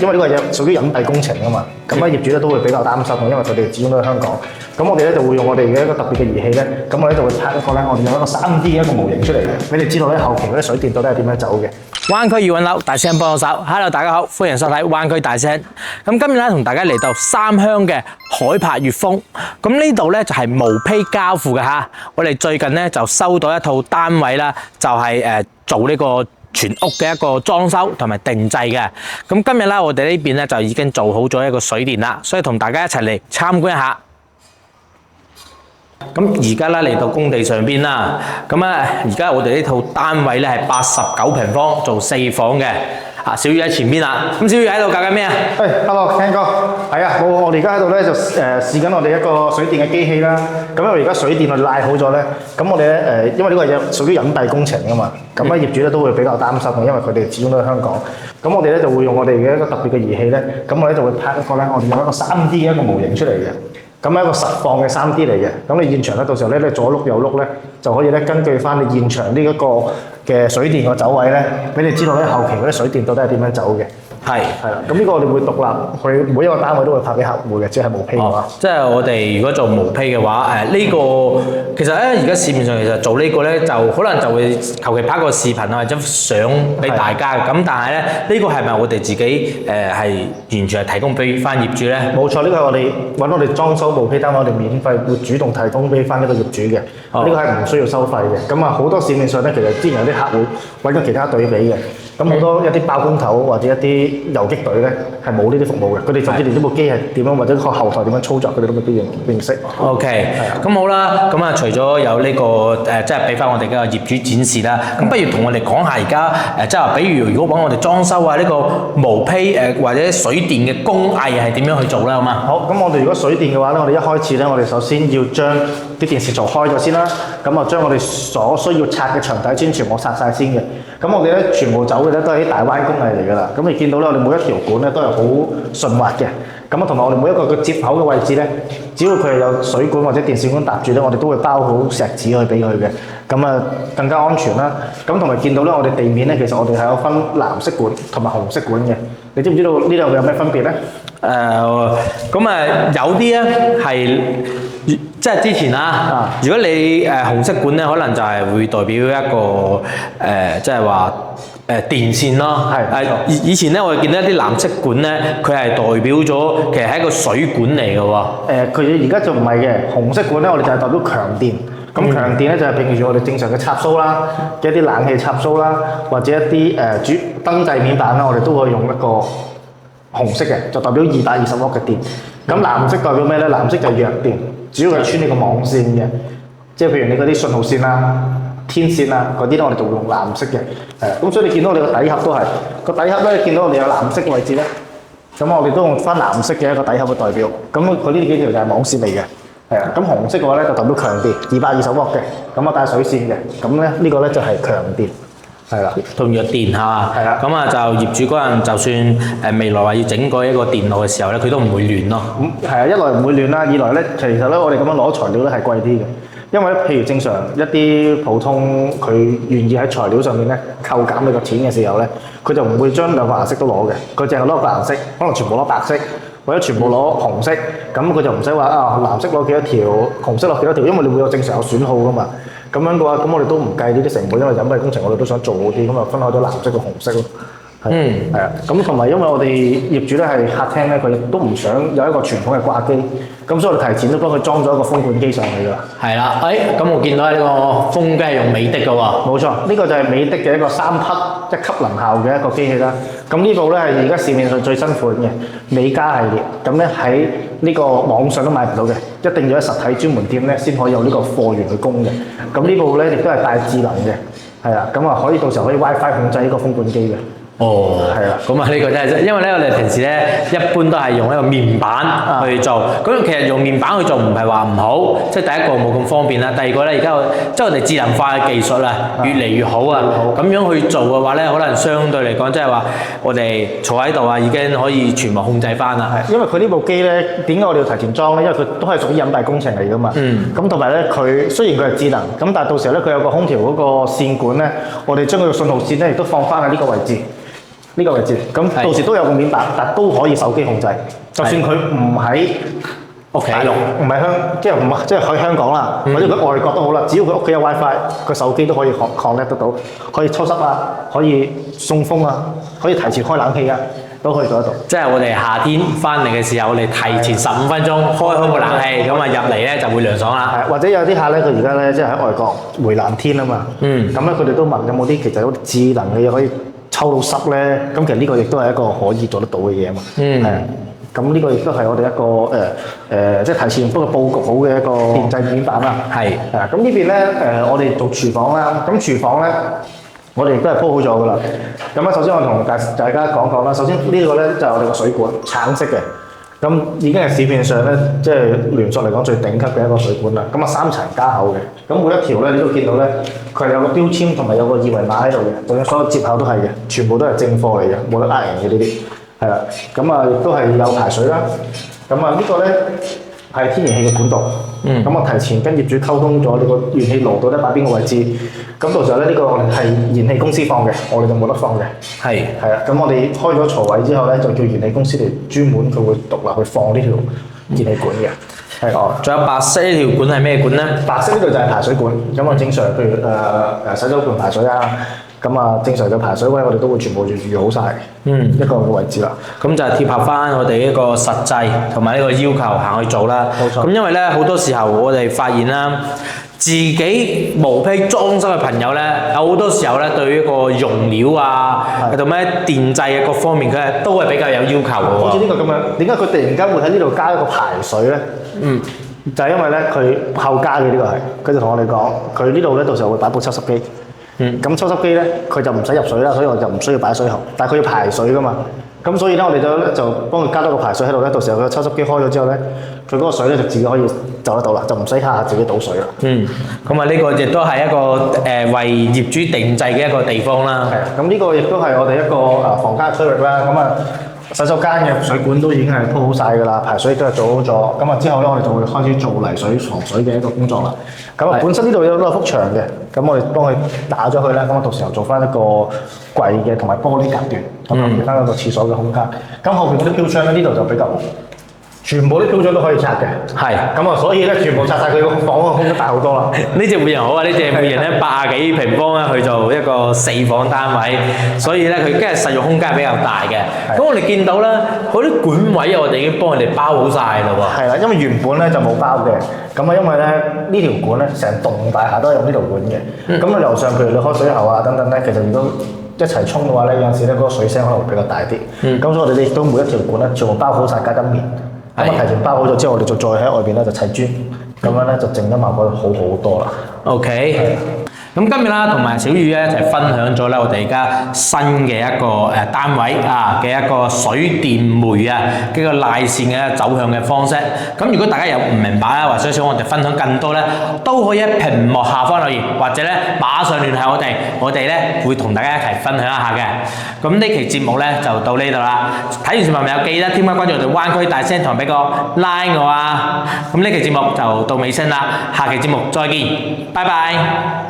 因為呢個嘢屬於隱蔽工程啊嘛，咁業主咧都會比較擔心嘅，因為佢哋始終都喺香港。咁我哋咧就會用我哋嘅一個特別嘅儀器咧，咁我咧就會拍一個咧，我哋用一個3D 嘅一個模型出嚟嘅，俾你知道咧後期嗰啲水電到底係點樣走嘅。灣區要揾樓，大聲幫我手。Hello， 大家好，歡迎收睇灣區大聲。咁今日咧同大家嚟到三鄉嘅海柏悅峰。咁呢度咧就係毛坯交付嘅嚇。我哋最近咧就收到一套單位啦，就係做呢個全屋嘅一個裝修同埋定製嘅。咁今日咧我哋呢邊咧就已經做好咗一個水電啦，所以同大家一齊嚟參觀一下。咁而家咧嚟到工地上邊啦，咁啊而家我哋呢套單位咧係89平方，做4房嘅。啊，小雨喺前邊啦，咁小雨喺度搞緊咩啊？Hello，Ken 哥，係啊，我哋而家喺度咧就試緊我哋一個水電嘅機器啦。咁因為而家水電我哋拉好咗咧，咁我哋咧因為呢個嘢屬於隱蔽工程啊嘛，咁咧業主咧都會比較擔心嘅，因為佢哋始終都喺香港。咁我哋咧就會用我哋嘅一個特別嘅儀器咧，咁我咧就會拍一個咧，我哋用一個3D 嘅一個模型出嚟嘅。咁係一個實況嘅3D 嚟嘅，咁你現場咧到時候咧你左碌右碌咧，就可以咧根據翻你現場呢一個嘅水電個走位咧，俾你知道咧後期嗰啲水電到底係點樣走嘅。係啦，咁呢個我哋會獨立，佢每一個單位都會拍俾客戶嘅，即係毛坯嘅話。即係我哋如果做毛坯嘅話，呢個其實咧而家市面上其實做呢個咧就可能就會求其拍個視頻啊或者相俾大家嘅。咁但係咧呢個係咪我哋自己係完全係提供俾翻業主咧？冇錯，呢個係我哋揾我哋裝修毛坯單位，我哋免費會主動提供俾翻呢個業主嘅。呢個係唔需要收費嘅。咁啊好多市面上咧其實之前有啲客戶揾咗其他隊比嘅。咁好多一啲包工頭或者一啲游擊隊咧係冇呢啲服務嘅，佢哋甚至連呢部機係點樣或者個後台點樣操作，佢哋都未必認識。OK，咁好啦，咁啊除咗有呢個即係俾翻我哋嘅業主展示啦，咁不如同我哋講下而家即係話，比如如果揾我哋裝修啊呢個毛坯或者水電嘅工藝係點樣去做咧？好嘛？好，咁我哋如果水電嘅話咧，我哋一開始咧，我哋首先要將啲電線做開咗先啦，咁啊將我哋所需要拆嘅牆體磚全部拆晒先嘅。咁我哋咧全部走嘅咧都係啲大彎工藝嚟㗎啦。咁你見到咧，我哋每一條管咧都係好順滑嘅。咁啊，同埋我哋每一個嘅接口嘅位置咧，只要佢係有水管或者電線管搭住咧，我哋都會包好錫紙去俾佢嘅。咁啊，更加安全啦。咁同埋見到咧，我哋地面咧，其實我哋係有分藍色管同埋紅色管嘅。你知唔知道呢兩個有咩分別咧？咁有啲咧係。即係之前啦，如果你紅色管咧，可能就係會代表一個即係話電線咯。以前咧，我哋見到一啲藍色管咧，佢係代表咗其實係一個水管嚟嘅喎。佢而家就唔係嘅，紅色管咧，我哋就係代表強電。咁強電咧就係譬如我哋正常嘅插蘇啦，一啲冷氣插蘇啦，或者一啲主燈掣面板啦，我哋都可以用一個紅色嘅，就代表220瓦嘅電。咁藍色代表咩咧？藍色就係弱電。主要係穿你個網線嘅，即係譬如你嗰啲信號線啊、天線啊嗰啲咧，我哋就會用藍色嘅。咁所以你見到我哋個底盒都係個底盒咧，見到我哋有藍色嘅位置咧，咁我哋都用翻藍色嘅一個底盒嘅代表。咁佢呢幾條就係網線嚟嘅。咁紅色嘅話咧就代表強電，220瓦嘅，咁啊帶水線嘅。咁咧呢個咧就係強電。係啦，同弱電係嘛？係啦。咁啊就業主嗰陣就算未來話要整過一個電路嘅時候咧，佢都唔會亂咯。係啊，一來唔會亂啦，二來咧其實咧我哋咁樣攞材料咧係貴啲嘅，因為咧譬如正常一啲普通佢願意喺材料上面咧扣減你個錢嘅時候咧，佢就唔會將兩個顏色都攞嘅，佢淨係攞個顏色，可能全部攞白色或者全部攞紅色，咁佢就唔使話藍色攞幾多條，紅色攞幾多條，因為你會有正常有損耗噶嘛。咁樣嘅話，咁我哋都唔計呢啲成本，因為隱蔽工程我哋都想做好啲，咁就分開咗藍色同紅色咯。係啊，咁同埋因為我哋業主咧係客廳咧，佢都唔想有一個傳統嘅掛機，咁所以我哋提前都幫佢裝咗一個風管機上去㗎啦。係啦，咁我見到呢個風機係用美的㗎喎。冇錯，呢個就係美的嘅一個3匹一級能效嘅一個機器啦。咁呢部咧係而家市面上最新款嘅美加系列，咁咧喺呢個網上都買唔到嘅，一定要喺實體專門店咧先可以有呢個貨源去供嘅。咁呢部咧亦都係帶智能嘅，係啊，咁啊可以到時候可以 WiFi 控制呢個風管機嘅。哦，係啦，咁啊呢個真係，因為咧我哋平時咧一般都係用一個面板去做，咁其實用面板去做唔係話唔好，即係第一個冇咁方便啦，第二個咧而家即係我哋智能化嘅技術啊越嚟越好啊，咁樣去做嘅話咧，可能相對嚟講即係話我哋坐喺度啊已經可以全部控制翻啦。係，因為佢呢部機咧點解我哋要提前裝咧？因為佢都係屬於隱蔽工程嚟㗎嘛。咁同埋咧佢雖然佢係智能，咁但係到時候咧佢有個空調嗰個線管咧，我哋將佢嘅信號線咧亦都放翻喺呢個位置。呢個位置，咁到時都有個面板，但都可以手機控制。就算佢唔喺屋企大陸，唔係即係喺香港啦，或者佢外國都好啦，只要佢屋企有 WiFi，個手機都可以 connect 得到，可以抽濕啊，可以送風啊，可以提前開冷氣啊，都可以做得到。即係我哋夏天翻嚟嘅時候，我哋提前15分鐘開個冷氣，咁啊入嚟咧就會涼爽啦。係，或者有啲客咧，佢而家咧即係喺外國回南天啊嘛，咁咧佢哋都問有冇啲其實有啲智能嘅嘢可以抽到濕咧？咁其實呢個亦都係一個可以做得到嘅嘢啊嘛。係啊。咁呢個亦都係我哋一個即係提前不過佈局好嘅一個電製面板啦。係。咁呢邊咧我哋做廚房啦。咁廚房咧，我哋亦都係鋪好咗㗎啦。咁啊，首先我同大家講講啦。首先呢個咧就係我哋個水管，橙色嘅。咁已經係市面上咧，即係聯塑嚟講最頂級嘅一個水管啦。咁啊3層加厚嘅。咁每一條咧，你都見到咧，佢係有個標籤同埋有個二維碼喺度嘅。仲有所有接口都係嘅，全部都係正貨嚟嘅，冇得呃人嘅呢啲。係啦，咁啊亦都係有排水啦。咁啊呢個咧係天然氣嘅管道。咁我提前跟業主溝通咗，呢個燃氣爐到底擺邊個位置。咁到時候咧，呢個係燃氣公司放嘅，我哋就冇得放嘅。係啊，咁我哋開咗槽位之後咧，就叫燃氣公司嚟專門佢會獨立去放呢條燃氣管嘅。係哦，仲有白色呢條管係咩管咧？白色呢度就係排水管。咁我正常譬如洗手盆排水啊。咁啊，正常嘅排水位我哋都會全部預好晒，一個位置啦。咁就係貼合翻我哋一個實際同埋呢個要求行去做啦。冇錯。咁因為咧好多時候我哋發現啦，自己毛坯裝修嘅朋友咧，有好多時候咧對於一個用料啊，同埋電掣嘅各方面，佢係都係比較有要求嘅喎。好似呢個咁樣，點解佢突然間會喺呢度加一個排水咧？就係因為咧佢後加嘅呢個係，佢就同我哋講，佢呢度咧到時候會擺部抽濕機。咁抽濕機咧，佢就唔使入水啦，所以我就唔需要擺水喉，但係佢要排水噶嘛。咁所以咧，我哋就幫佢加多個排水喺度咧，到時候佢抽濕機開咗之後咧，佢嗰個水咧就自己可以走得到啦，就唔使下下自己倒水啦。咁啊，呢個亦都係一個為業主定製嘅一個地方啦。係。咁呢個亦都係我哋一個房間區域啦。咁啊，洗手間嘅水管都已經係鋪好晒㗎啦，排水都係做好咗。咁啊之後咧，我哋就會開始做泥水防水嘅一個工作啦。咁啊，本身呢度有幅牆嘅，咁我哋幫佢打咗佢啦。咁我到時候做翻一個櫃嘅同埋玻璃隔斷，咁啊變翻一個廁所嘅空間。咁後邊嗰啲飄窗咧，呢度就比較全部啲飄窗都可以拆嘅。係。咁啊，所以咧全部拆晒佢個房個空間大好多啦。呢隻會員好啊，呢隻會員咧80幾平方咧去做一個4房單位，所以咧佢梗係實用空間係比較大嘅。咁我哋見到咧，嗰啲管位我哋已經幫佢哋包好晒啦喎。係啦，因為原本咧就冇包嘅。咁啊，因為咧呢條管咧成棟大廈都係用呢條管嘅。咁啊樓上譬如你開水喉啊等等咧，其實如果一齊沖嘅話咧，有陣時咧嗰個水聲可能會比較大啲。咁所以我哋亦都每一條管咧全部包好晒加緊棉。咁啊提前包好咗之後，我哋就再喺外邊咧就砌磚，咁樣咧就整得效果好好多啦。OK。咁今日啦，同埋小雨咧一齊分享咗咧我哋而家新嘅一個單位啊嘅一個水電煤啊嘅個賴線嘅走向嘅方式。咁如果大家有唔明白啊，或者想我哋分享更多咧，都可以喺屏幕下方留言，或者咧馬上聯繫我哋咧會同大家一齊分享一下嘅。咁呢期節目咧就到呢度啦。睇完視頻朋友記得添加關注我哋灣區大聲堂俾個 like 我啊。咁呢期節目就到尾聲啦，下期節目再見，拜拜。